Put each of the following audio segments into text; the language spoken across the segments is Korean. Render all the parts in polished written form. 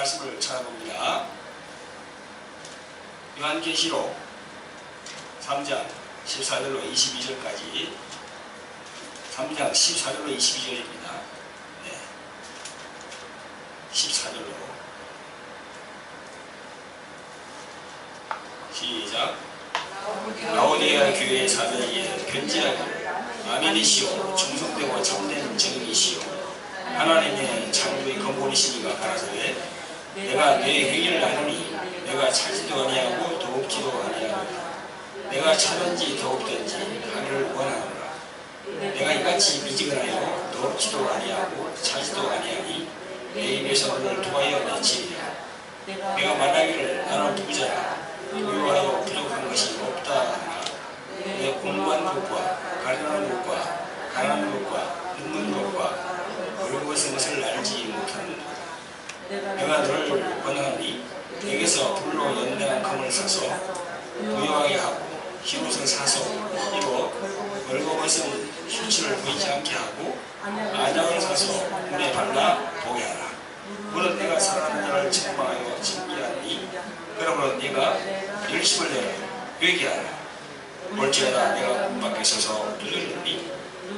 말씀을 찾아봅니다. 요한계시록 3장 14절로 22절까지 3장 14절로 22절입니다. 네. 14절로 시작. 라오디게아 교회의 사도에게 편지하기를 아멘이시오 충성되고 참된 증인이시오 하나님의 창조의 근본이시니가 가라사대 내가 내 행위를 아노니 내가 차지도 아니하고 더럽지도 아니하노라 내가 차든지 더럽든지 하기를 원하노라 내가 이같이 미지근하여 더럽지도 아니하고 차지도 아니하니 내 입에서 너를 통하여 내치리라 내가 말하기를 나는 부자라 부유하여 부족한 것이 없다 하나 내 공부한 것과 가르치는 것과 가난한 것과 눕는 것과 어려운 것을 알지 못하는도다 내가 너를 권하니 내게서 불로 연단한 금을 사서 부유하게 하고 흰옷을 사서 입어 벌거벗은 셔츠를 보이지 않게 하고 안약을 사서 눈에 발라 보게 하라 물은 내가 사랑하는 자를 책망하여 징계하니 그러므로 네가 열심을 내어 회개하라 볼지어다 내가 문 밖에 서서 두드리니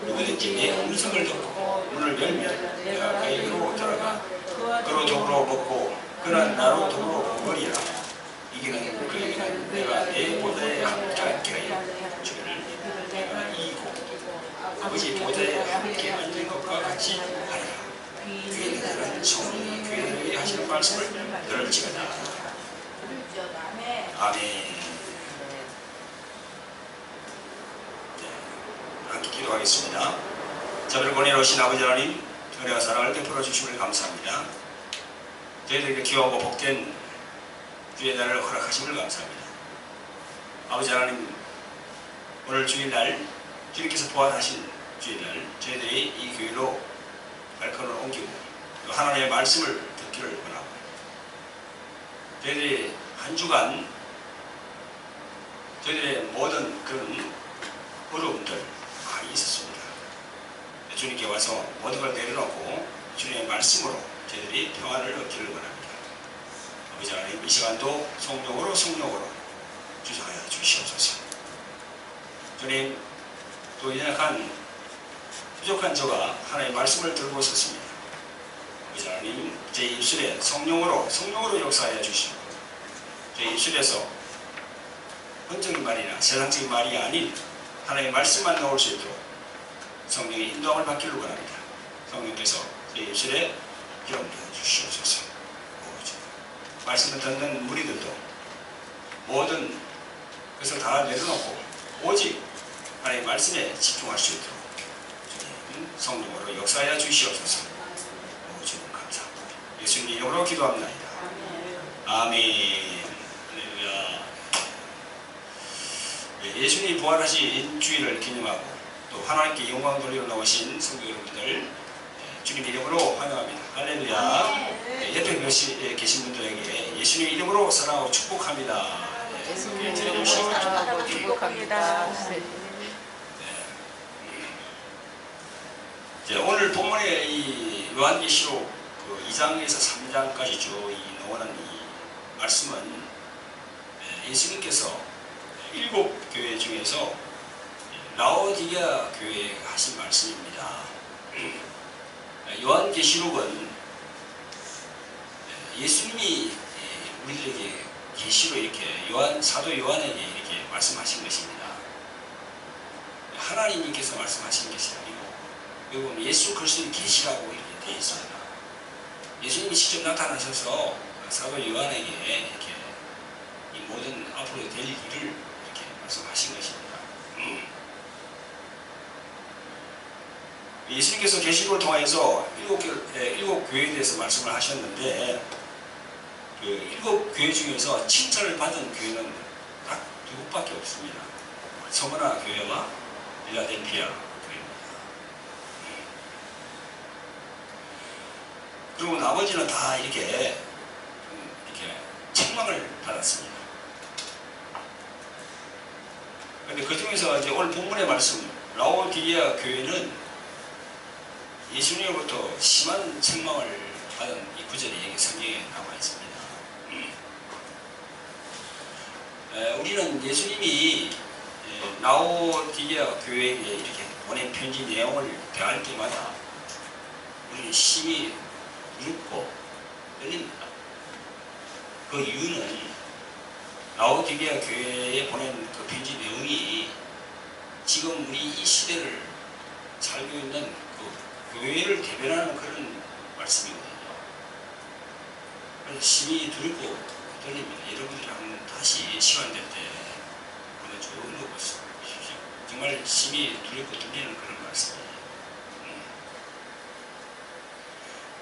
누구든지 내 음성을 듣고 문을 열면 내가 그에게로 들어가 그로 더불어 먹고 그는 나로 더불어 먹으리라 이기는 그에게는 내가 내 보좌에 함께 하여 주를 내가 이기고 아버지 보좌에 함께 앉은 것과 같이 하리라 그에게 나는 성령이 교회에 하시는 말씀을 들을지어다 아멘. 함께 기도하겠습니다. 저를 보내오신 아버지 하나님 은혜와 사랑을 베풀어 주심을 감사합니다. 저희들에게 귀하고 복된 주의 날을 허락하심을 감사합니다. 아버지 하나님 오늘 주일날 주님께서 부활하신 주일날 저희들이 이 교회로 발걸음을 옮기고 또 하나님의 말씀을 듣기를 원하고 저희들이 한 주간 저희들의 모든 그런 어려움들 많이 있었습니다. 주님께 와서 모든 걸 내려놓고 주님의 말씀으로 저희들이 평안을 얻기를 원합니다. 아버지 하나님 이 시간도 성령으로 주장하여 주시옵소서. 주님 또 연약한 부족한 저가 하나님의 말씀을 들고 있었습니다. 아버지 하나님 제 입술에 성령으로 역사하여 주시고 제 입술에서 헌적인 말이나 세상적인 말이 아닌 하나님의 말씀만 나올 수 있도록 성령의 인도함을 받기를 원합니다. 성령께서 제 입술에 기름 부어주시옵소서. 말씀을 듣는 무리들도 모든 것을 다 내려놓고 오직 하나님의 말씀에 집중할 수 있도록 주님 성령으로 역사하여 주시옵소서. 주님 감사합니다. 예수님 이름으로 기도합니다. 아멘. 예수님이 부활하신 주일을 기념하고 또 하나님께 영광 돌리러 나오신 성도 여러분들 주님 이름으로 환영합니다. 할렐루야. 옆에 계신 분들에게 예수님 이름으로 사랑하고 축복합니다. 예수님 이름으로 사랑하고 축복합니다. 오늘 본문에 이 요한계시록 2장에서 3장까지 쭉 나오는 이 말씀은 예수님께서 7 교회 중에서 라오디게아 교회에 하신 말씀입니다. 요한계시록은 예수님이 우리들에게 계시로 이렇게 사도 요한에게 이렇게 말씀하신 것입니다. 하나님께서 말씀하신 것이 아니고 여기 보면 예수 그리스도의 계시라고 이렇게 되어 있습니다. 예수님이 직접 나타나셔서 사도 요한에게 이렇게 이 모든 앞으로 될 일을 이렇게 말씀하신 것입니다. 예수님께서 계시록을 통해서 7 교회에 대해서 말씀을 하셨는데 그 7 교회 중에서 칭찬을 받은 교회는 딱 2곳밖에 없습니다. 서머나 교회와 필라델피아 교회입니다. 그리고 나머지는 다 이렇게 책망을 받았습니다. 그런데 그 중에서 이제 오늘 본문의 말씀 라오디게아 교회는 예수님으로부터 심한 책망을 하는 이 구절이 여기 성경에 나와 있습니다. 우리는 예수님이 라오디게아 교회에 이렇게 보낸 편지 내용을 대할 때마다 우리는 심히 두렵고 떨립니다. 그 이유는 라오디게아 교회에 보낸 그 편지 내용이 지금 우리 이 시대를 살고 있는 그 교회를 대변하는 그런 말씀이거든요. 그래서 심히 두렵고 떨립니다. 여러분들이 한번 다시 시간 될 때 한번 쭉 읽어보십시오. 정말 심히 두렵고 떨리는 그런 말씀이에요.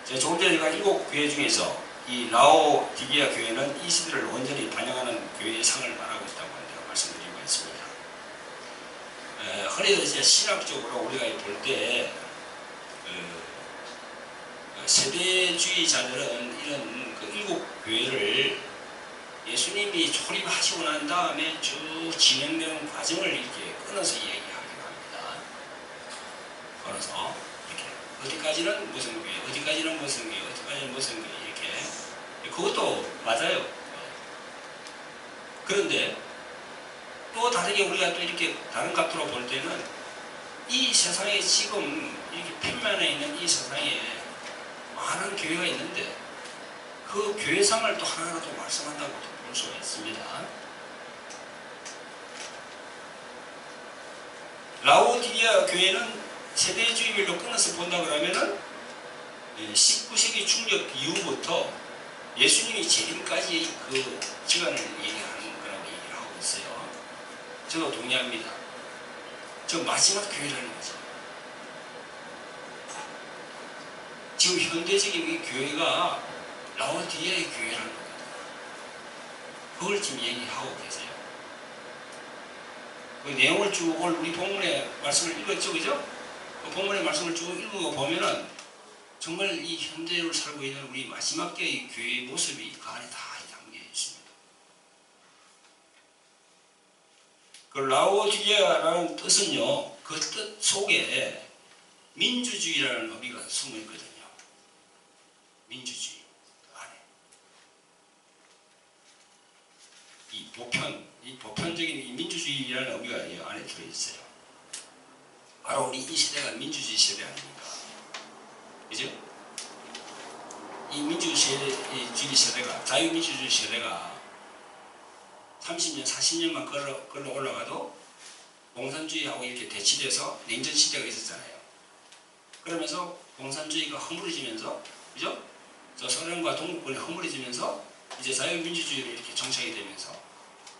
제가 조금 전에 제가 7교회 중에서 이 라오디게아 교회는 이 시대를 온전히 반영하는 교회의 상을 말하고 있다고 제가 말씀드리고 있습니다. 흔히도 이제 신학적으로 우리가 볼 때 세대주의자들은 이런 그 7교회를 예수님이 초림하시고 난 다음에 쭉 진행되는 과정을 이렇게 끊어서 얘기하기도 합니다. 끊어서 이렇게 어디까지는 무슨 교회, 어디까지는 무슨 교회, 어디까지는 무슨 교회 이렇게 그것도 맞아요. 그런데 또 다르게 우리가 또 이렇게 다른 각도로 볼 때는 이 세상에 지금 이렇게 편만에 있는 이 세상에 많은 교회가 있는데 그 교회상을 또 하나하나 또 말씀한다고 볼 수가 있습니다. 라오디게아 교회는 세대주의별로 끊어서 본다 그러면은 19세기 중엽 이후부터 예수님이 재림까지의 그 시간을 얘기하는 거라고 얘기를 하고 있어요. 저도 동의합니다. 저 마지막 교회라는 거죠. 지금 현대적인 이 교회가 라오디게아의 교회라는 겁니다. 그걸 지금 얘기하고 계세요. 그 내용을 쭉 우리 본문의 말씀을 읽었죠, 그죠? 그 본문의 말씀을 쭉 읽고 보면은 정말 이 현대를 살고 있는 우리 마지막 때의 교회의 모습이 그 안에 다 담겨 있습니다. 그 라오디게아라는 뜻은요, 그 뜻 속에 민주주의라는 의미가 숨어 있거든요. 민주주의 안에 이 보편적인 이 민주주의라는 의미가 이 안에 들어 있어요. 바로 우리 이 시대가 민주주의 세대 아닙니까? 그죠? 이 민주주의 세대가, 자유민주주의 세대가 30년, 40년만 걸러 올라가도 공산주의하고 이렇게 대치돼서 냉전 시대가 있었잖아요. 그러면서 공산주의가 허물어지면서, 그죠? 저 소련과 동국권이 허물어지면서 이제 자유민주주의로 이렇게 정착이 되면서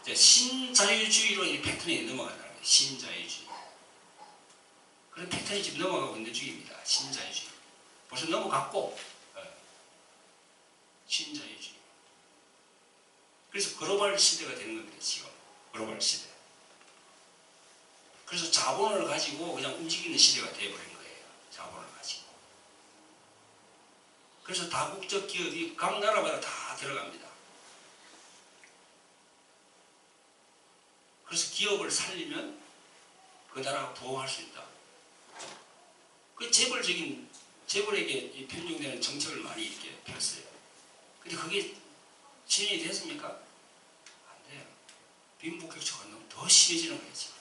이제 신자유주의로 이 패턴이 넘어간다는 거예요. 신자유주의. 그런 패턴이 지금 넘어가고 있는 중입니다. 신자유주의. 벌써 넘어갔고, 신자유주의. 그래서 글로벌 시대가 되는 겁니다. 지금 글로벌 시대. 그래서 자본을 가지고 그냥 움직이는 시대가 되어버린 거예요. 자본을 가지고. 그래서 다국적 기업이 각 나라마다 다 들어갑니다. 그래서 기업을 살리면 그 나라가 보호할 수 있다. 그 재벌에게 편중되는 정책을 많이 이렇게 폈어요. 근데 그게 진행이 됐습니까? 안 돼요. 빈부격차가 너무 더 심해지는 거예요, 지금.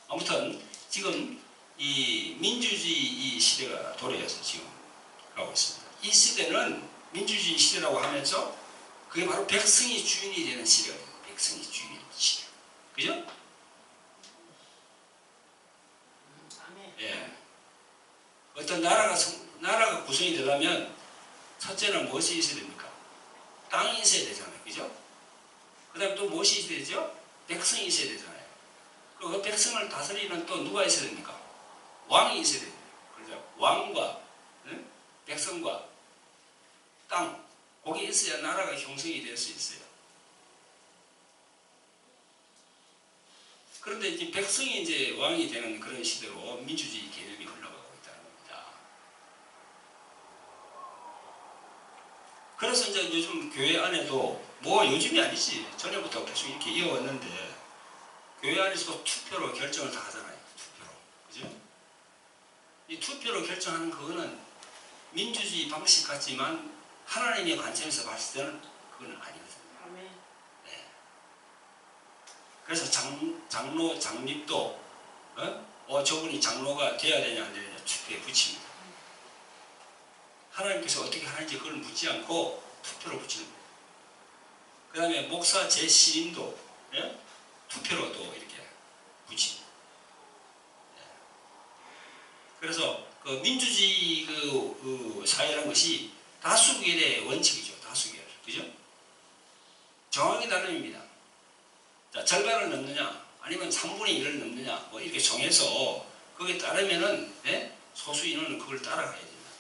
아무튼, 지금 이 민주주의 이 시대가 도래해서 지금 가고 있습니다. 이 시대는 민주주의 시대라고 하면서 그게 바로 백성이 주인이 되는 시대가 돼요. 백성이 주인이 되는 시대. 그죠? 예. 어떤 나라가 구성이 되려면 첫째는 무엇이 있어야 됩니까? 땅이 있어야 되잖아요. 그죠? 그 다음에 또 무엇이 있어야 되죠? 백성이 있어야 되잖아요. 그 백성을 다스리는 또 누가 있어야 됩니까? 왕이 있어야 됩니다. 그렇죠? 왕과 백성과 땅, 거기 있어야 나라가 형성이 될 수 있어요. 그런데 이제 백성이 이제 왕이 되는 그런 시대로 민주주의 개념이 흘러가고 있다는 겁니다. 그래서 이제 요즘 교회 안에도 뭐 요즘이 아니지 전에부터 계속 이렇게 이어왔는데 교회 안에서도 투표로 결정을 다 하잖아요. 투표로. 그죠? 이 투표로 결정하는 그거는 민주주의 방식 같지만 하나님의 관점에서 봤을 때는 그건 아니거든요. 아멘. 네. 그래서 장로, 장립도 저분이 장로가 돼야 되냐 안 되냐 투표에 붙입니다. 하나님께서 어떻게 하는지 그걸 묻지 않고 투표로 붙이는 거예요. 그 다음에 목사 재신임도 투표로 또 이렇게 붙입니다. 그래서 그 민주주의 그 사회라는 것이 다수결의 원칙이죠. 다수결. 그죠? 정확히 다릅니다. 자, 절반을 넘느냐, 아니면 3분의 1을 넘느냐, 뭐 이렇게 정해서 거기에 따르면은, 소수 인원은 그걸 따라가야 됩니다.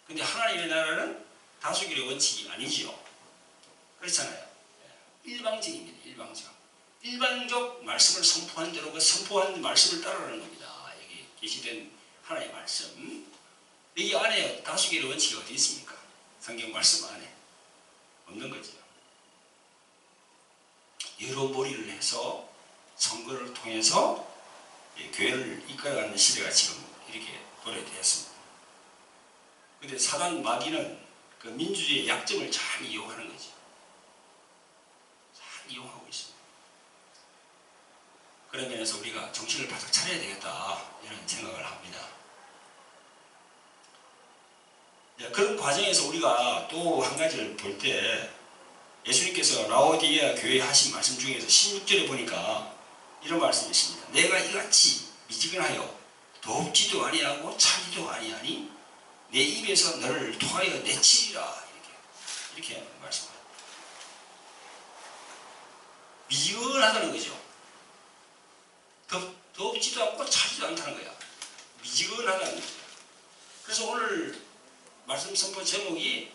근데 하나님의 나라는 다수결의 원칙이 아니지요. 그렇잖아요. 일방적입니다. 일방적. 일반적 말씀을 선포한 대로 그 선포한 말씀을 따르는 겁니다. 여기 계시된 하나님의 말씀. 여기 안에 다수결의 원칙이 어디 있습니까? 성경 말씀 안에 없는 거죠. 여러 몰이를 해서 선거를 통해서 교회를 이끌어가는 시대가 지금 이렇게 도래되었습니다. 그런데 사단 마귀는 그 민주주의의 약점을 잘 이용하는 거죠. 잘 이용하고 있습니다. 그런 면에서 우리가 정신을 바짝 차려야 되겠다 이런 생각을 합니다. 그런 과정에서 우리가 또 한 가지를 볼 때 예수님께서 라오디게아 교회에 하신 말씀 중에서 16절에 보니까 이런 말씀이 있습니다. 내가 이같이 미지근하여 덥지도 아니하고 차지도 아니하니 내 입에서 너를 통하여 내치리라 이렇게 말씀합니다. 미지근하다는 거죠. 덥지도 않고 차지도 않다는 거야. 미지근하다는 거죠. 그래서 오늘 말씀 선포 제목이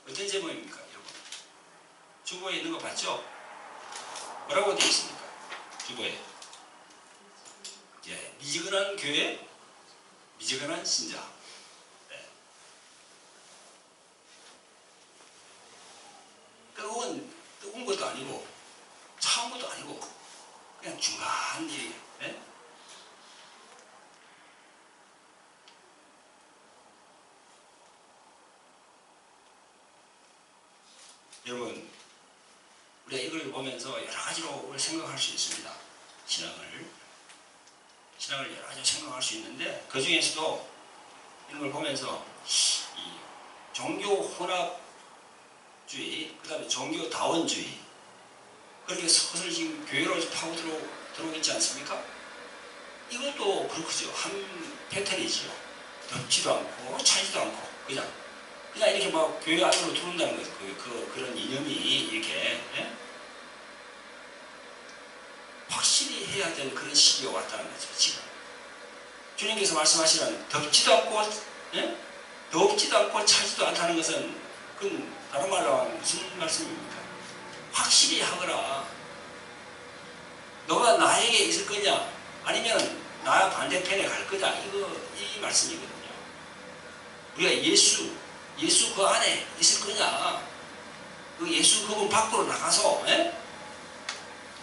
어떤 제목입니까, 여러분? 주보에 있는 거 봤죠? 뭐라고 되어 있습니까? 주보에. 미지근한 교회, 미지근한 신자. 그건 뜨거운 것도 아니고 차운 것도 아니고 그냥 중간 일이에요. 여러분, 우리가 이걸 보면서 여러 가지로 생각할 수 있습니다. 신앙을 여러 가지로 생각할 수 있는데 그 중에서도 이런 걸 보면서 이 종교 혼합주의, 그 다음에 종교 다원주의, 그렇게 서서히 지금 교회로 파고 들어오고 있지 않습니까? 이것도 그렇죠. 한 패턴이지요. 덥지도 않고 차지도 않고 그냥 이렇게 막 교회 안으로 들어온다는 거죠. 그런 이념이 이렇게 확실히 해야 되는 그런 시기가 왔다는 거죠. 지금 주님께서 말씀하시는 덥지도 않고 차지도 않다는 것은 그건 다른 말로 하면 무슨 말씀입니까? 확실히 하거라. 너가 나에게 있을 거냐 아니면 나 반대편에 갈 거냐 이 말씀이거든요. 우리가 예수 그 안에 있을 거냐, 그 예수 그분 밖으로 나가서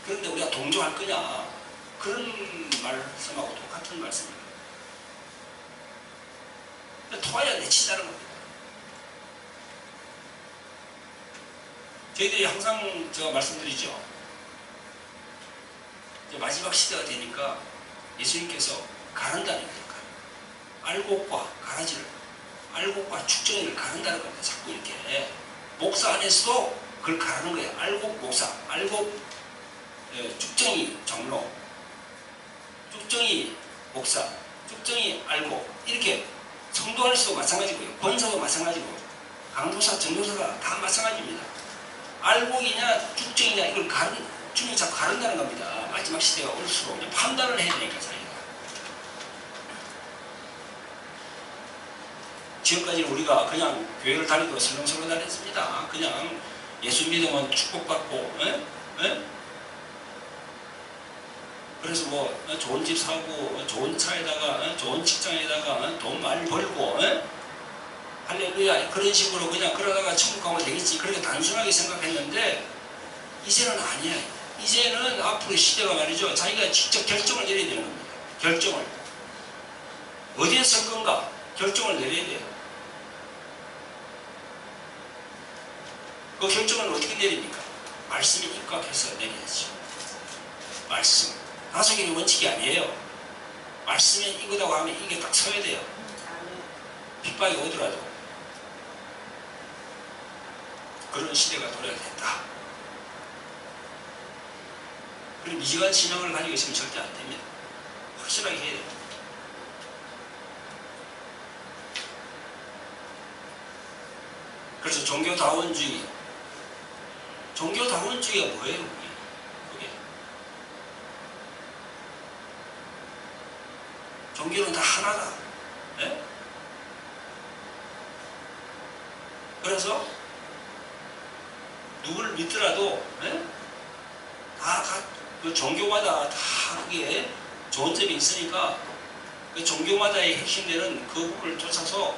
그런데 우리가 동조할 거냐, 그런 말씀하고 똑같은 말씀입니다. 통하여 내친다는 겁니다. 저희들이 항상 제가 말씀드리죠. 이제 마지막 시대가 되니까 예수님께서 가른다는 거니까 알곡과 가라지를, 알곡과 축정이를 가른다는 겁니다. 자꾸 이렇게 목사 안에서도 그걸 가르는 거예요. 알곡 목사, 알곡 축정이 장로, 축정이 목사, 축정이 알곡, 이렇게 성도 안에서도 마찬가지고요. 권사도 마찬가지고 강도사, 전도사가 다 마찬가지입니다. 알곡이냐 축정이냐 이걸 주님이 자꾸 가른다는 겁니다. 마지막 시대가 올수록 판단을 해야 되니까 자기가. 지금까지는 우리가 그냥 교회를 다니고 설렁설렁 다녔습니다. 그냥 예수 믿으면 축복받고 그래서 뭐 좋은 집 사고 좋은 차에다가 좋은 직장에다가 돈 많이 벌고 할렐루야 그런 식으로 그냥 그러다가 천국 가면 되겠지 그렇게 단순하게 생각했는데 이제는 아니에요. 이제는 앞으로 시대가 말이죠. 자기가 직접 결정을 내려야 되는 겁니다. 결정을. 어디에 설 건가 결정을 내려야 돼요. 그 결정을 어떻게 내립니까? 말씀에 입각해서 내려야죠. 말씀. 다소개의 원칙이 아니에요. 말씀에 이거다고 하면 이게 딱 서야 돼요. 핍박이 오더라도. 그런 시대가 도래가 됐다. 그리고 미지간 신앙을 가지고 있으면 절대 안 됩니다. 확실하게 해야 돼요. 그래서 종교다원주의. 종교다원주의가 뭐예요? 그게. 종교는 다 하나다. 네? 그래서 누구를 믿더라도 네? 그 종교마다 다 그게 좋은 점이 있으니까 그 종교마다의 핵심되는 그 부분을 쫓아서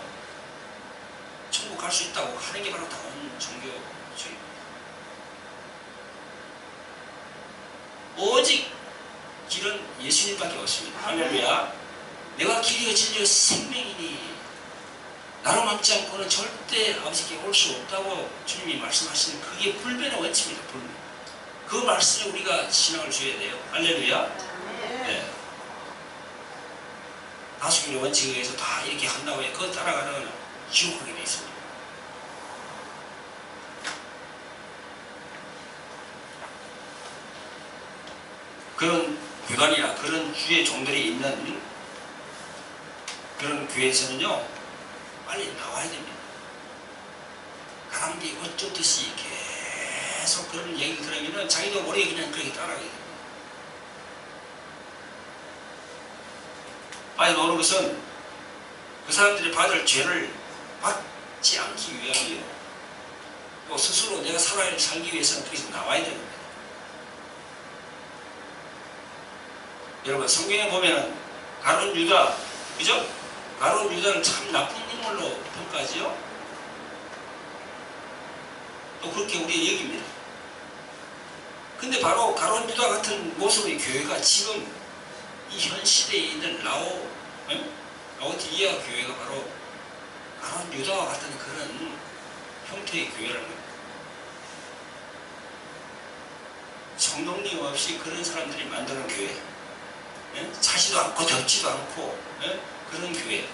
천국 갈 수 있다고 하는 게 바로 다원 종교주의입니다. 오직 길은 예수님밖에 없습니다. 할렐루야. 내가 길이요 진리요 생명이니 나로 막지 않고는 절대 아버지께 올 수 없다고 주님이 말씀하시는 그게 불변의 원칙입니다. 불변. 그 말씀에 우리가 신앙을 줘야 돼요. 할렐루야. 네. 다수결의 원칙에 의해서 다 이렇게 한다고 해. 그거 따라가다가 지옥하게 돼 있습니다. 그런 교단이나 그런 주의 종들이 있는 그런 교회에서는요, 빨리 나와야 됩니다. 가랑비 어쩌듯이 계속 그런 얘기를 들으면 자기도 모르게 그냥 그렇게 따라가게 됩니다. 빨리 나오는 것은 그 사람들이 받을 죄를 받지 않기 위함이요. 또 스스로 내가 살기 위해서는 거기서 나와야 됩니다. 여러분 성경에 보면 가룟 유다, 그죠? 가룟 유다는 참 나쁜 인물로 평가하지요. 또 그렇게 우리 여깁니다. 근데 바로 가룟 유다 같은 모습의 교회가 지금 이 현 시대에 있는 라오디게아 교회가 바로 가룟 유다와 같은 그런 형태의 교회라는 겁니다. 성동님 없이 그런 사람들이 만드는 교회, 차지도 않고 덥지도 않고 그런 교회.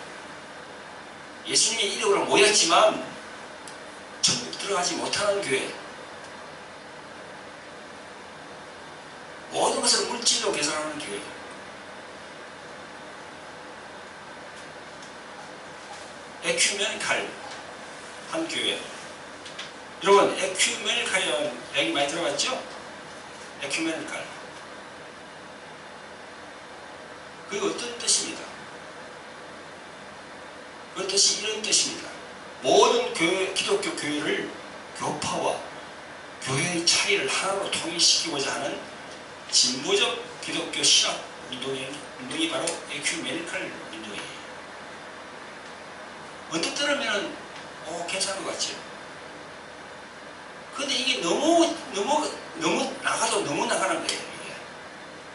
예수님의 이름으로 모였지만 천국 들어가지 못하는 교회. 모든 것을 물질로 계산하는 교회. 에큐메니칼 한 교회. 여러분 에큐메니칼이라는 얘기 많이 들어봤죠? 에큐메니칼. 그게 어떤 뜻입니다? 그 뜻이 이런 뜻입니다. 모든 교회, 기독교 교회를 교파와 교회의 차이를 하나로 통일시키고자 하는 진보적 기독교 신학 운동이 바로 에큐메니칼 운동이에요. 언뜻 들으면 괜찮은 것 같죠? 근데 이게 너무 나가도 너무 나가는 거예요. 이게.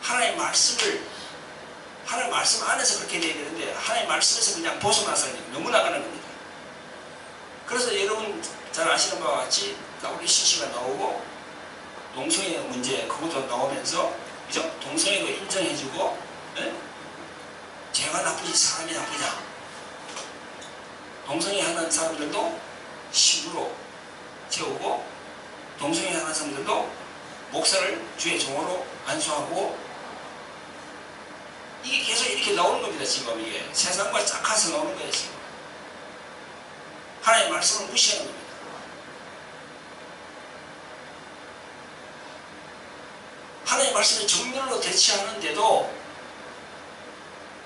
하나의 말씀 안에서 그렇게 돼야 되는데 하나의 말씀에서 그냥 벗어나서 너무 나가는 겁니다. 그래서 여러분 잘 아시는 바와 같이 WCC가 나오고 동성애 문제 그것도 나오면서 그죠? 동성애도 인정해주고 죄가 나쁘지 사람이 나쁘다. 동성애 하는 사람들도 신부로 채우고 동성애 하는 사람들도 목사를 주의 종으로 안수하고 이게 계속 이렇게 나오는 겁니다. 지금 이게 세상과 짝해서 나오는 거예요. 지금 하나님의 말씀을 무시하는 겁니다. 하나님의 말씀을 정면으로 대치하는데도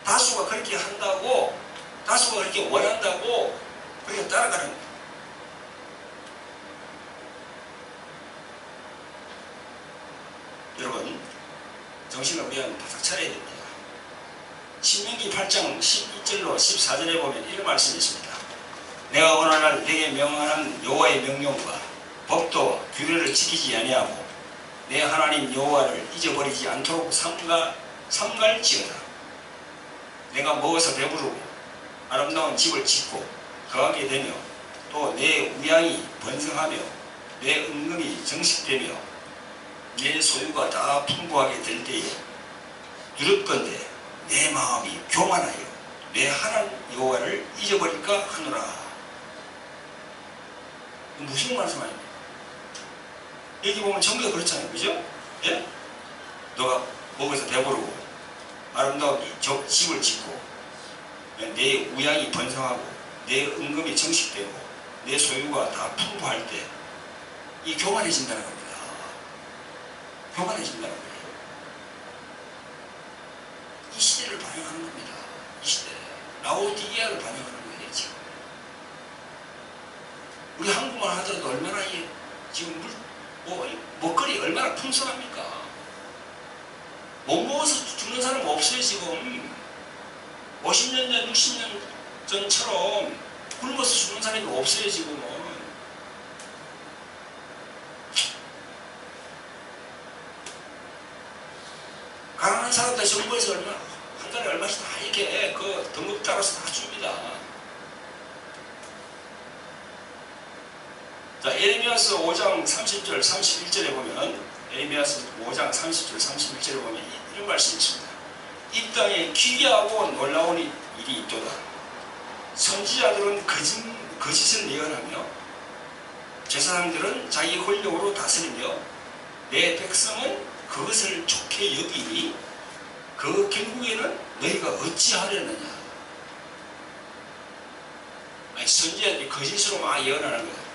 다수가 그렇게 한다고 다수가 그렇게 원한다고 그렇게 따라가는 겁니다. 여러분 정신을 우리가 바짝 차려야 됩니다. 신명기 8장 12절로 14절에 보면 이런 말씀이 있습니다. 내가 오늘날 내게 명하는 여호와의 명령과 법도 규례를 지키지 아니하고 내 하나님 여호와를 잊어버리지 않도록 삼갈지어다. 내가 먹어서 배부르고 아름다운 집을 짓고 거하게 되며 또 내 우양이 번성하며 내 은금이 정식되며 내 소유가 다 풍부하게 될 때에 두렵건대 내 마음이 교만하여 내 하나님 여호와를 잊어버릴까 하노라. 무슨 말씀입니까? 여기 보면 전부 다 그렇잖아요. 그죠? 예? 너가 먹어서 배부르고 아름다운 집을 짓고 내 우양이 번성하고 내 은금이 정식되고 내 소유가 다 풍부할 때 이 교만해진다는 겁니다. 교만해진다는 거예요. 이 시대를 반영하는 겁니다. 이 시대. 라오디게아를 반영하는 거예요. 지금. 우리 한국말 하더라도 얼마나 지금 먹거리 얼마나 풍성합니까? 못 먹어서 죽는 사람 없어요. 지금 50년 전 60년 전처럼 굶어서 죽는 사람이 없어요. 지금은. 가난한 사람들 정부에서 한 달에 얼마씩 다 이렇게 그 등급 따라서 다 줍니다. 자, 에레미야스 5장 30절 31절에 보면 에레미야스 5장 30절 31절에 보면 이런 말씀이 있습니다. 이 땅에 기이하고 놀라운 일이 있도다. 선지자들은 거짓을 예언하며 제사장들은 자기 권력으로 다스리며 내 백성은 그것을 좋게 여기니 그 결국에는 너희가 어찌하려느냐. 아니, 선지자들이 거짓으로 막 예언하는 거야.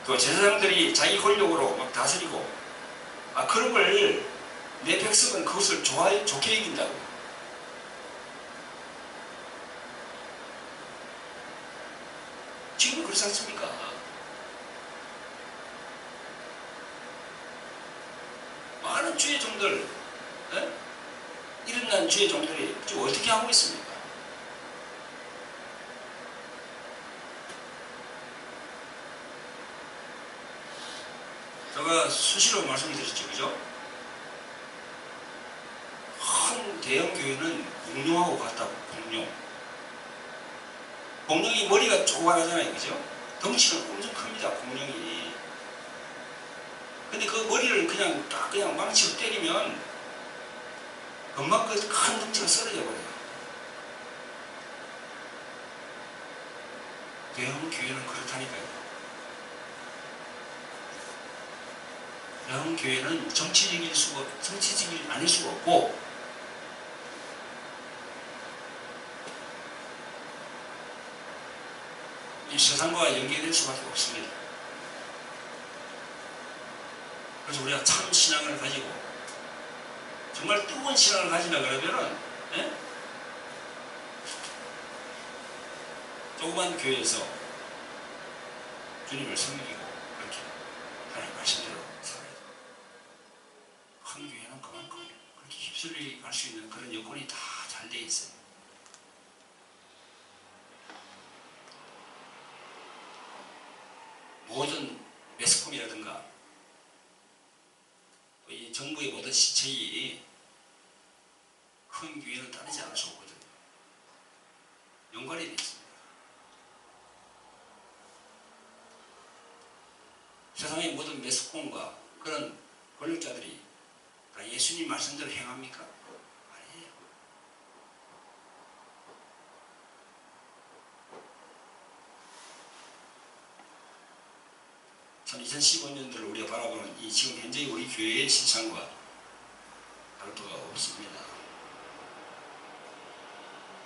그 제사장들이 자기 권력으로 막 다스리고 그런 걸 내 백성은 그것을 좋게 여긴다고. 지금은 그렇지 않습니까? 많은 주의 종들, 일어난 주의 종들이 지금 어떻게 하고 있습니까? 제가 수시로 말씀드렸죠, 그죠? 큰 대형 교회는 공룡하고 같다고, 공룡. 공룡이 머리가 조그만하잖아요, 그죠? 덩치는 엄청 큽니다, 공룡이. 근데 그 머리를 그냥 망치로 때리면 금방 그 큰 덩치가 쓰러져 버려요. 대형 교회는 그렇다니까요. 대형 교회는 정치적이 아닐 수가 없고, 이 세상과 연계될 수밖에 없습니다. 그래서 우리가 참 신앙을 가지고 정말 뜨거운 신앙을 가지려 그러면은 조그만 교회에서 주님을 섬기고 그렇게 하나님 말씀대로 살아야 돼요. 큰 교회는 그만큼 그렇게 휩쓸려 갈 수 있는 그런 여건이 다 잘 돼 있어요. 모든 매스컴이라든가 이 정부의 모든 시책이 큰 교회는 따르지 않을 수 없거든요. 연관이 되어 있습니다. 세상의 모든 매스컴과 그런 권력자들이 다 예수님 말씀대로 행합니까? 아니에요. 참 2015년도를 우리가 바라보는 이 지금 현재 우리 교회의 실상과 다를 바가 없습니다.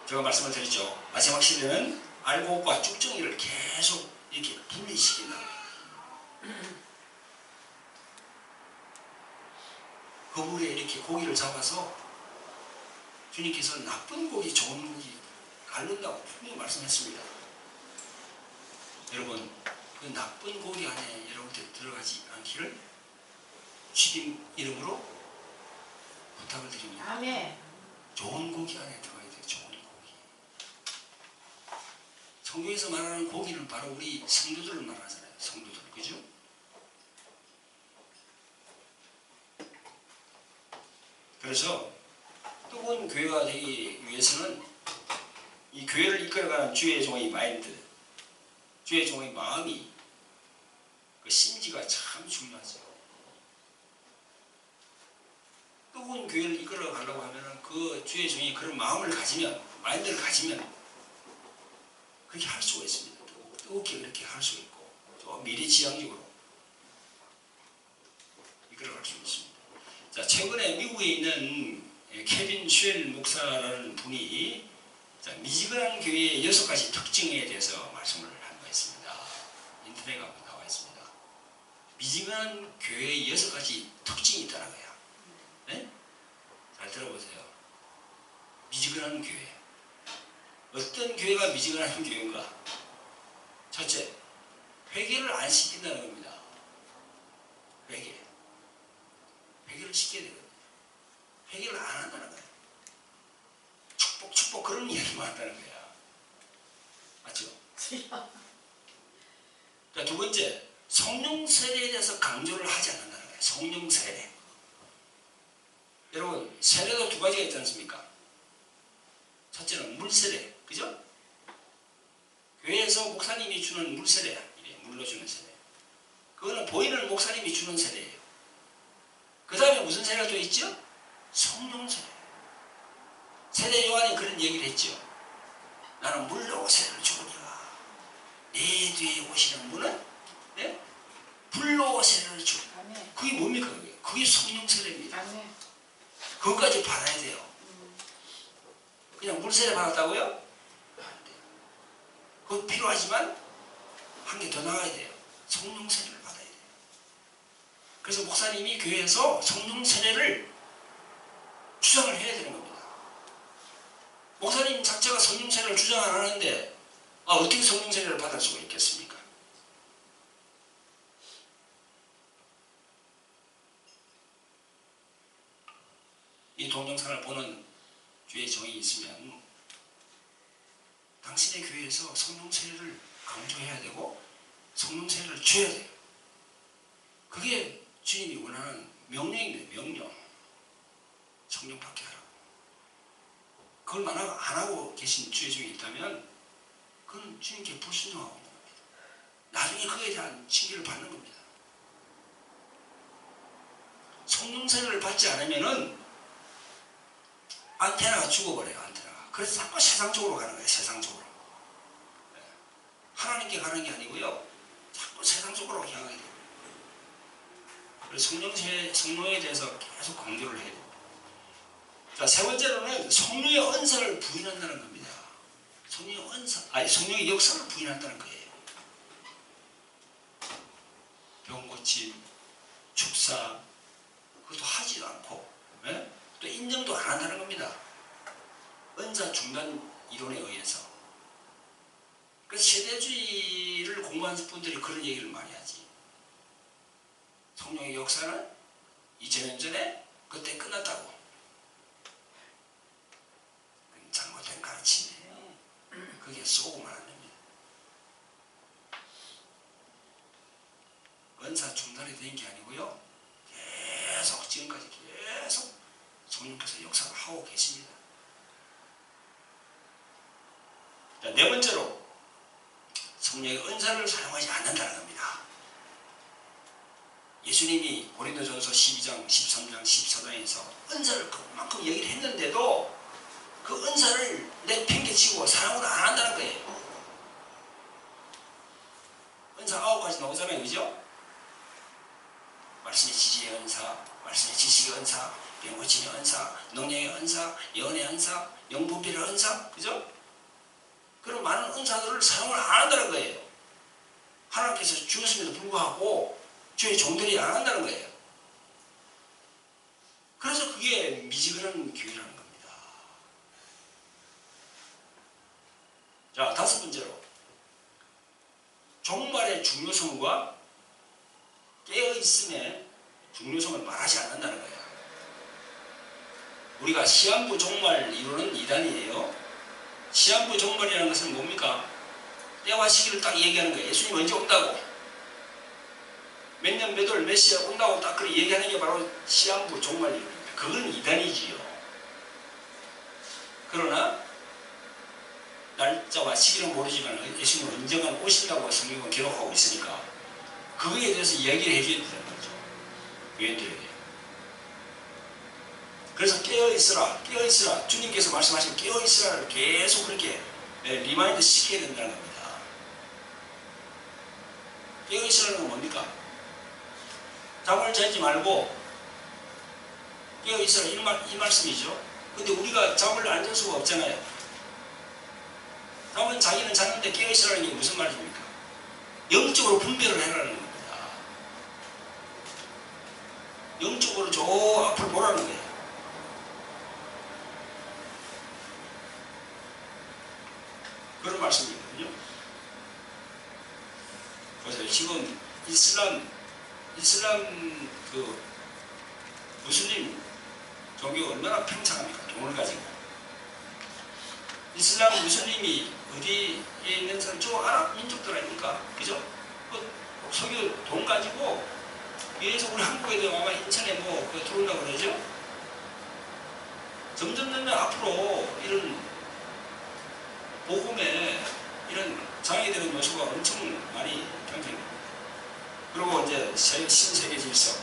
제가 말씀을 드렸죠. 마지막 시대는 알곡과 쭉정이를 계속 이렇게 분리시킨다. 그 물에 이렇게 고기를 잡아서 주님께서 나쁜 고기, 좋은 고기 가른다고 분명히 말씀했습니다. 여러분, 그 나쁜 고기 안에 여러분들 들어가지 않기를 주님 이름으로 부탁을 드립니다. 아멘. 좋은 고기 안에 들어가야 돼요. 좋은 고기. 성경에서 말하는 고기는 바로 우리 성도들을 말하잖아요. 성도들, 그죠? 그래서 뜨거운 교회가 되기 위해서는 이 교회를 이끌어가는 주의 종의 마인드, 주의 종의 마음이 그 심지가 참 중요하죠. 뜨거운 교회를 이끌어가려고 하면 그 주의 종이 그런 마음을 가지면, 마인드를 가지면 그렇게 할 수가 있습니다. 뜨겁게 그렇게 할 수가 있고 좀 미래지향적으로 이끌어갈 수 있습니다. 자, 최근에 미국에 있는 케빈 슈엘 목사라는 분이 미지근한 교회의 6가지 특징에 대해서 말씀을 한 바 있습니다. 인터넷에 나와 있습니다. 미지근한 교회의 6가지 특징이 있다는 거야. 네? 잘 들어보세요. 미지근한 교회. 어떤 교회가 미지근한 교회인가? 첫째, 회개를 안 시킨다는 겁니다. 회개를 시켜야 되거든요. 회개를 안 한다는 거예요. 축복 그런 이야기만 한다는 거야. 맞죠? 자, 두 번째, 성령 세례에 대해서 강조를 하지 않는다는 거예요. 성령 세례. 여러분, 세례도 두 가지가 있지 않습니까? 첫째는 물 세례, 그죠? 교회에서 목사님이 주는 물 세례, 물로 주는 세례. 그거는 보이는 목사님이 주는 세례예요. 그 다음에 무슨 세례가 또 있죠? 성령 세례. 세례 요한이 그런 얘기를 했죠. 나는 물로 세례를 주거니와 내 뒤에 오시는 분은 네? 불로 세례를 주고. 그게 뭡니까? 그게 성령 세례입니다. 그것까지 받아야 돼요. 그냥 물 세례 받았다고요? 안 돼요. 그거 필요하지만 한 개 더 나가야 돼요. 성령 세례를 받아야 돼요. 그래서 목사님이 교회에서 성령 세례를 주장을 해야 되는 겁니다. 목사님 자체가 성령 세례를 주장 안 하는데 어떻게 성령 세례를 받을 수가 있겠습니까? 이 동영상을 보는 주의 종이 있으면 당신의 교회에서 성령 세례를 강조해야 되고 성령 세례를 줘야 돼요. 그게 주님이 원하는 명령입니다. 명령. 성령 받게 하라고. 그걸 안 하고 계신 주의 종이 있다면 그건 주님께 불순종하고 있는 겁니다. 나중에 그에 대한 징계를 받는 겁니다. 성령 세례를 받지 않으면은 안테나가 죽어버려요. 안테나가. 그래서 자꾸 세상적으로 가는 거예요. 세상적으로. 하나님께 가는 게 아니고요. 자꾸 세상적으로 향하게 돼요. 그래서 성령에 대해서 계속 강조를 해야 돼요. 자, 세 번째로는 성령의 은사를 부인한다는 겁니다. 성령의 은사, 성령의 역사를 부인한다는 거예요. 병 고침, 축사, 그것도 하지도 않고, 네? 또 인정도 안 한다는 겁니다. 은사 중단 이론에 의해서. 그 세대주의를 공부한 분들이 그런 얘기를 많이 하지. 성령의 역사는 2000년 전에 그때 끝났다고. 잘못된 가르침이에요. 그게 쏘고만 안 됩니다. 은사 중단이 된 게 아니고요. 계속 지금까지 계속 성령께서 역사를 하고 계십니다. 자, 네 번째로 성령의 은사를 사용하지 않는다는 겁니다. 예수님이 고린도전서 12장, 13장, 14장에서 은사를 그만큼 얘기를 했는데도 그 은사를 내팽개치고 사용을 안 한다는 거예요. 은사 9가지 나오잖아요. 그죠? 말씀의 지지의 은사, 말씀의 지식의 은사, 병고침의 은사, 능력의 은사, 예언의 은사, 영분별의 은사, 그죠? 그런 많은 은사들을 사용을 안 한다는 거예요. 하나님께서 주셨음에도 불구하고 주의 종들이 안 한다는 거예요. 그래서 그게 미지근한 교회라는 겁니다. 자, 다섯 번째로 종말의 중요성과 깨어있음의 중요성을 말하지 않는다는 거예요. 우리가 시한부 종말 이루는 이단이에요. 시한부 종말이라는 것은 뭡니까? 때와 시기를 딱 얘기하는 거예요. 예수님 언제 온다고, 몇 년 몇 월 몇 시에 온다고 딱 그렇게 얘기하는 게 바로 시한부 종말입니다. 그건 이단이지요. 그러나 날짜와 시기는 모르지만 예수님은 언젠가 오신다고 성경은 기록하고 있으니까 그거에 대해서 이야기를 해줘야 된다는 거죠. 교인들에게. 그래서 깨어있으라, 깨어있으라. 주님께서 말씀하신 깨어있으라를 계속 그렇게 리마인드 시켜야 된다는 겁니다. 깨어있으라는 건 뭡니까? 잠을 자지 말고 깨어있으라 이 말씀이죠. 근데 우리가 잠을 안 잘 수가 없잖아요. 잠은 자기는 자는데 깨어있으라는 게 무슨 말입니까? 영적으로 분별을 해라는 겁니다. 영적으로 저 앞을 보라는 거예요. 그런 말씀이거든요. 그래서 지금 이슬람 그 무슬림 종교가 얼마나 팽창합니까? 돈을 가지고. 이슬람 무슬림이 어디에 있는 사람, 저 아랍 민족들 아닙니까? 그죠? 석유 돈 가지고 계속 우리 한국에도 아마 인천에 뭐 들어온다고 그러죠? 점점 앞으로 이런 복음에 이런 장애되는 요소가 엄청 많이 형성됩니다. 그리고 이제 신세계 질서,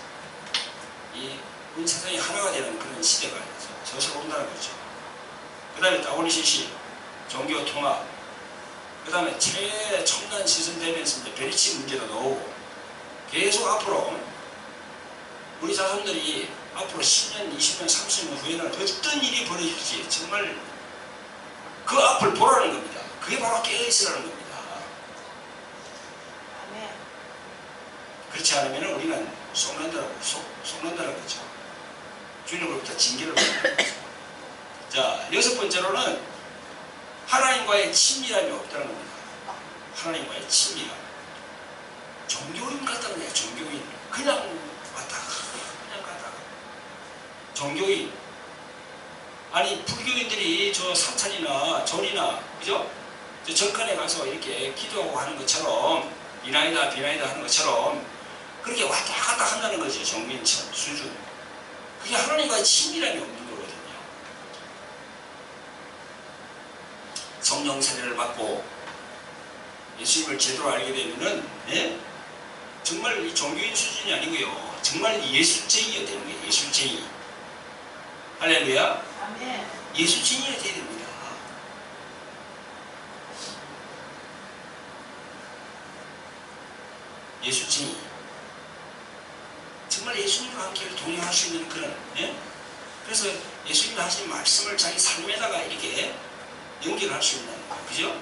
우리 세상이 하나가 되는 그런 시대가 서서히 온다는 거죠. 그 다음에 WCC, 종교 통합, 그 다음에 최첨단 시설 되면서 이제 베리치 문제도 나오고, 계속 앞으로 우리 자손들이 앞으로 10년, 20년, 30년 후에는 어떤 일이 벌어질지 정말 그 앞을 보라는 겁니다. 그게 바로 깨어있으라는 겁니다. 그렇지 않으면 우리는 속는다는 거죠. 주님으로부터 징계를 받는 거죠. 자, 여섯 번째로는 하나님과의 친밀함이 없다는 겁니다. 하나님과의 친밀함. 종교인 같다는 거예요. 종교인. 그냥 왔다가 그냥 갔다가. 종교인. 아니 불교인들이 저 사찰이나 절이나 그죠? 저 절간에 가서 이렇게 기도하고 하는 것처럼 이나이다 비나이다 하는 것처럼 그렇게 왔다 갔다 한다는 거죠. 정민 수준. 그게 하나님과의 친밀함이 없는 거거든요. 성령 세례를 받고 예수님을 제대로 알게 되면은 정말 이 종교인 수준이 아니고요. 정말 예술쟁이가 되는 거예요. 예술쟁이. 할렐루야. 아멘. 예술쟁이가 돼야 됩니다. 예술쟁이. 정말 예수님과 함께 동행할 수 있는 그런, 그래서 예수님이 하신 말씀을 자기 삶에다가 이렇게 연결할 수 있는, 그죠?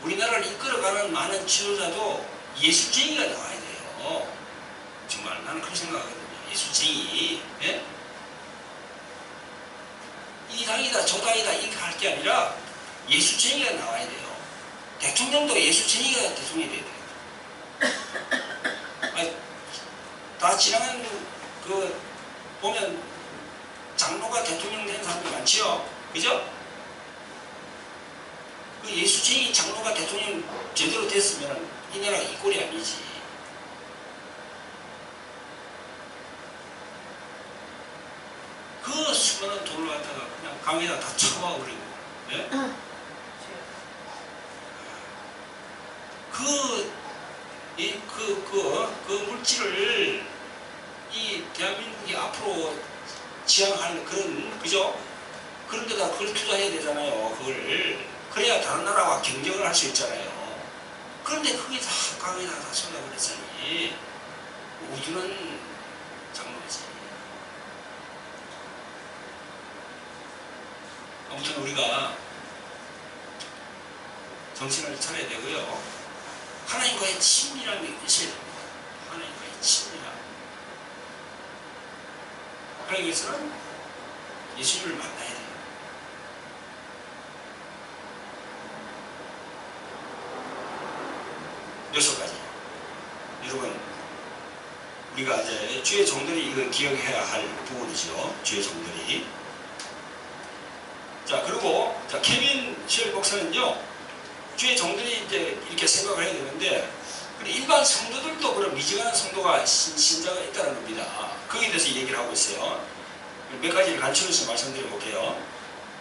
우리나라를 이끌어가는 많은 지도자도 예술쟁이가 나와야 돼요. 정말 나는 그렇게 생각하거든요. 예술쟁이. 이 당이다 저 당이다 이렇게 할 게 아니라 예술쟁이가 나와야 돼요. 대통령도 예술쟁이가 대통령이 돼야 돼요. 다 지나간 보면 장로가 대통령 된 사람도 많지요. 그죠? 그 예술쟁이 장로가 대통령 제대로 됐으면 이 나라가 이 꼴이 아니지. 그 수많은 돈을 갖다가 그냥 강에다 다 쳐박아버리고, 그 물질을 이 대한민국이 앞으로 지향할 그런, 그죠? 그런 데다 그걸 투자해야 되잖아요. 그걸. 그래야 다른 나라와 경쟁을 할 수 있잖아요. 그런데 그게 다 강에다 다 쏟아버렸으니 우주는 장로지. 아무튼 우리가 정신을 차려야 되고요. 하나님과의 친밀함이 있어야 됩니다. 하나님과의 친밀함. 그러기 위해서는 예수님을 만나야 돼요. 여섯 가지. 여러분, 우리가 이제 주의 종들이 이거 기억해야 할 부분이죠. 주의 종들이. 자, 그리고 케빈 쉘 목사는요, 주의 종들이 이제 이렇게 생각을 해야 되는데, 일반 성도들도 그런 미지근한 성도가 신자가 있다는 겁니다. 거기에 대해서 얘기를 하고 있어요. 몇 가지를 간추려서 말씀드려 볼게요.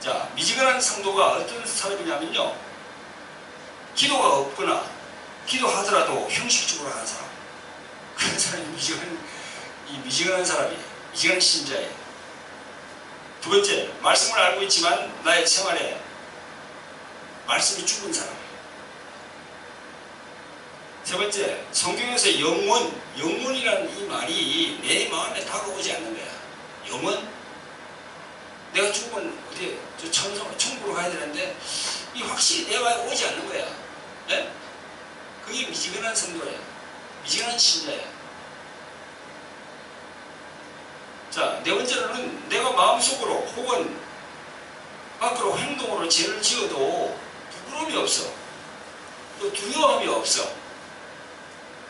자, 미지근한 성도가 어떤 사람이냐면요, 기도가 없거나 기도하더라도 형식적으로 하는 사람, 그런 사람이 미지근한 사람이에요. 미지근한 신자예요. 두 번째, 말씀을 알고 있지만 나의 생활에 말씀이 죽은 사람. 세 번째, 성경에서 영원이라는 이 말이 내 마음에 다가오지 않는 거야. 영원? 내가 죽으면 어디 천국으로 가야 되는데 이 확실히 내 마음에 오지 않는 거야. 네? 그게 미지근한 성도야. 미지근한 신자야. 자, 네 번째로는 내가 마음속으로 혹은 밖으로 행동으로 죄를 지어도 부끄러움이 없어. 또 두려움이 없어.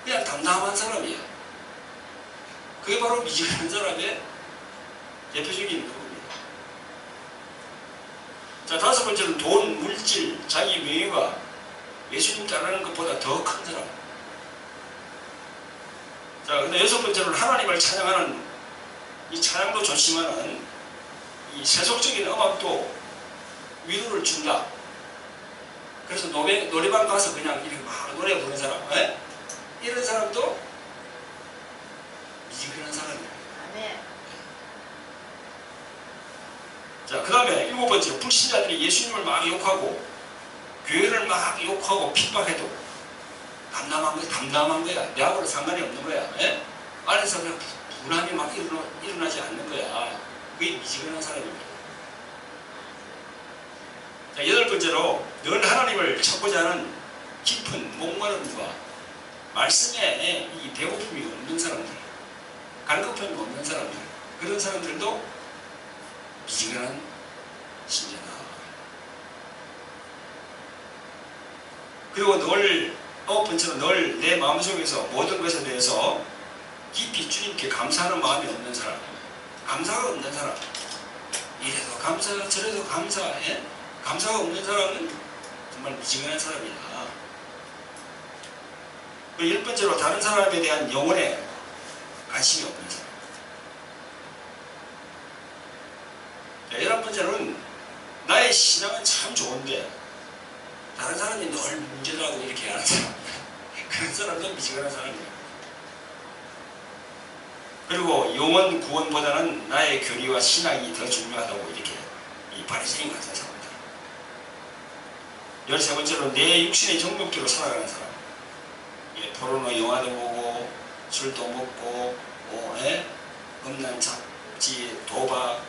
그냥 담담한 사람이야. 그게 바로 미지근한 사람의 대표적인 부분입니다. 자, 다섯 번째는 돈, 물질, 자기 명예가 예수님 따르는 것보다 더 큰 사람. 자, 근데 여섯 번째는 하나님을 찬양하는 이 찬양도 좋지만은 이 세속적인 음악도 위로를 준다. 그래서 노래방 가서 그냥 이렇게 막 노래 부르는 사람, 에? 이런 사람도 미지근한 사람이에요. 네. 자, 그 다음에 일곱 번째로 불신자들이 예수님을 막 욕하고 교회를 막 욕하고 핍박해도 담담한 거야. 내하고는 상관이 없는 거야. 에? 안에서 그냥 분함이 막 일어나지 않는 거야. 그게 미지근한 사람입니다. 자, 여덟 번째로 늘 하나님을 찾고자 하는 깊은 목마름과 말씀에 이 배고픔이 없는 사람들, 갈급함이 없는 사람들, 그런 사람들도 미지근한 신자다. 그리고 아홉 번째로 늘 내 마음속에서 모든 것에 대해서 깊이 주님께 감사하는 마음이 없는 사람, 감사가 없는 사람, 이래도 감사 저래도 감사해. 감사가 없는 사람은 정말 미지근한 사람이다. 열 번째로 다른 사람에 대한 영혼에 관심이 없는 사람. 자, 11번째는 나의 신앙은 참 좋은데 다른 사람이 늘 문제라고 이렇게 하는 사람. 그런 사람도 미지근한 사람이에요. 그리고 영혼 구원보다는 나의 교리와 신앙이 더 중요하다고 이렇게 이 바리새인 같은 사람들. 13번째로 내 육신의 정욕대로 살아가는 사람. 포르노 영화도 보고 술도 먹고 음란 잡지 도박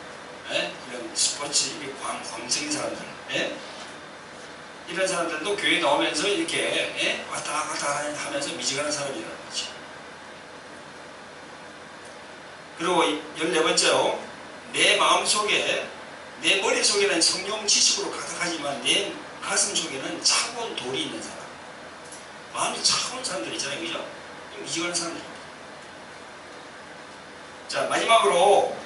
이런 스포츠 광성인 사람들 이런 사람들도 교회 나오면서 이렇게 왔다 갔다 하면서 미지근한 사람이라는 거죠. 그리고 14번째로 내 마음속에 내 머릿속에는 성령 지식으로 가득하지만 내 가슴 속에는 차가운 돌이 있는 사람. 마음이 차가운 사람들 있잖아요. 그죠? 미지근한 사람들입니다. 자, 마지막으로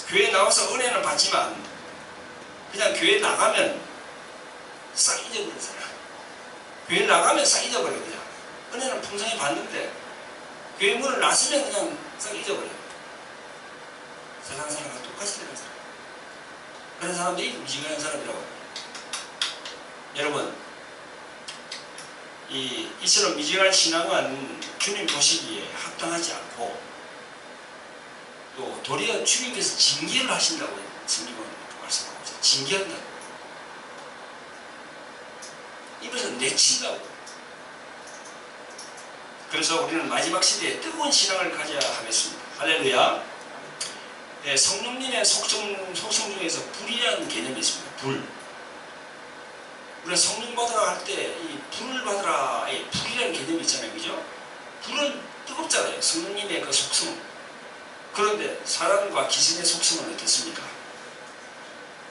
교회에 나와서 은혜는 받지만 그냥 교회 나가면 싹 잊어버린 사람. 교회 나가면 싹 잊어버려. 그냥 은혜는 풍성히 받는데 교회 문을 나서면 그냥 싹 잊어버려. 세상 사람과 똑같이 되는 사람. 그런 사람들이 미지근한 사람이라고 합니다. 여러분, 이처럼 미지근한 신앙은 주님 보시기에 합당하지 않고 또 도리어 주님께서 징계를 하신다고 성경은 말씀하고 있어요. 징계한다고. 입에서 내친다고. 그래서 우리는 마지막 시대에 뜨거운 신앙을 가져야 하겠습니다. 할렐루야. 네, 성령님의 속성 중에서 불이라는 개념이 있습니다. 불. 우리가 성령 받으라 할 때 이 불을 받으라, 이 불이라는 개념이 있잖아요. 그죠? 불은 뜨겁잖아요. 성령님의 그 속성. 그런데 사람과 귀신의 속성은 어떻습니까?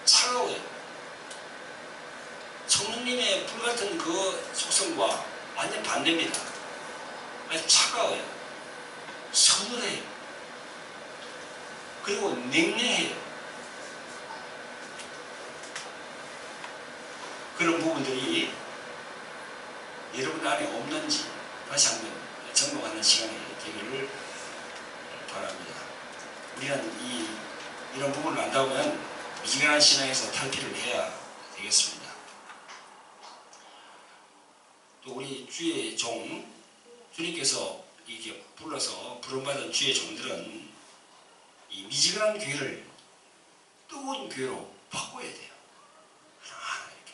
차가워요. 성령님의 불 같은 그 속성과 완전 반대입니다. 아주 차가워요. 서늘해요. 그리고 냉랭해요. 그런 부분들이 여러분 안에 없는지 다시 한번 점검하는 시간이 되기를 바랍니다. 우리는 이런 부분을 안다면 미지근한 신앙에서 탈피를 해야 되겠습니다. 또 우리 주의 종 주님께서 이렇게 불러서 부름받은 주의 종들은 이 미지근한 교회를 뜨거운 교회로 바꿔야 돼요. 하나하나 이렇게.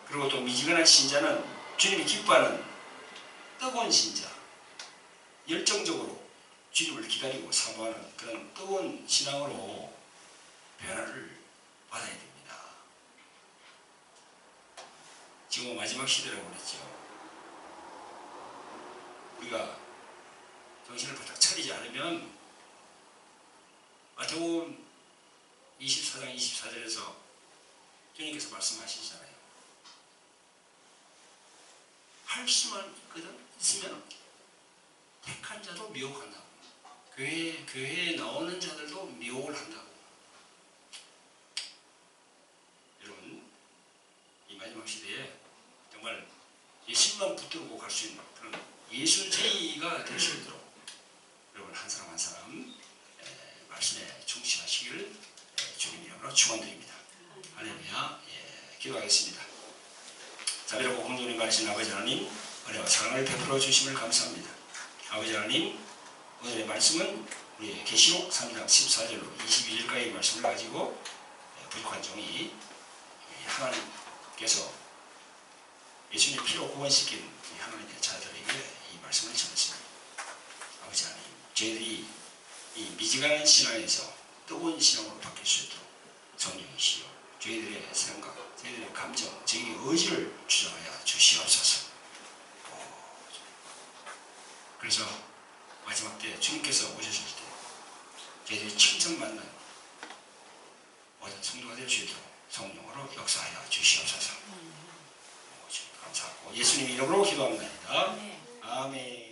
그리고 또 미지근한 신자는 주님이 기뻐하는 뜨거운 신자, 열정적으로 주님을 기다리고 사모하는 그런 뜨거운 신앙으로 변화를 받아야 됩니다. 지금 마지막 시대라고 그랬죠. 우리가 정신을 바짝 차리지 않으면 마태복음 24장 24절에서 주님께서 말씀하시잖아요. 할 수만 있으면 택한 자도 미혹한다고. 교회에 나오는 자들도 미혹을 한다고. 여러분, 이 마지막 시대에 정말 예수님만 붙들고 갈 수 있는 그런 예술제의가 될 수 있도록 여러분 한 사람 한 사람 말씀에 충실하시기를 주님 이름으로 축원드립니다. 할렐루야. 기도하겠습니다. 자비롭고 공동님 가르친 아버지 하나님, 은혜와 사랑을 베풀어 주심을 감사합니다. 아버지 하나님, 오늘의 말씀은 우리 계시록 3장 14절로 22절까지의 말씀을 가지고 부족한 종이 하나님께서 예수님의 피로 구원시킨 하나님의 자들에게 이 말씀을 전했습니다. 아버지 하나님, 저희들이 이 미지근한 신앙에서 뜨거운 신앙으로 바뀔 수 있도록 성령이시여 저희들의 생각, 저희들의 감정, 저희의 의지를 주장하여 주시옵소서. 그래서 마지막 때 주님께서 오셨을 때 저희들이 칭찬받는 모든 성도가 될 수 있도록 성령으로 역사하여 주시옵소서. 감사하고 예수님 이름으로 기도합니다. 아멘.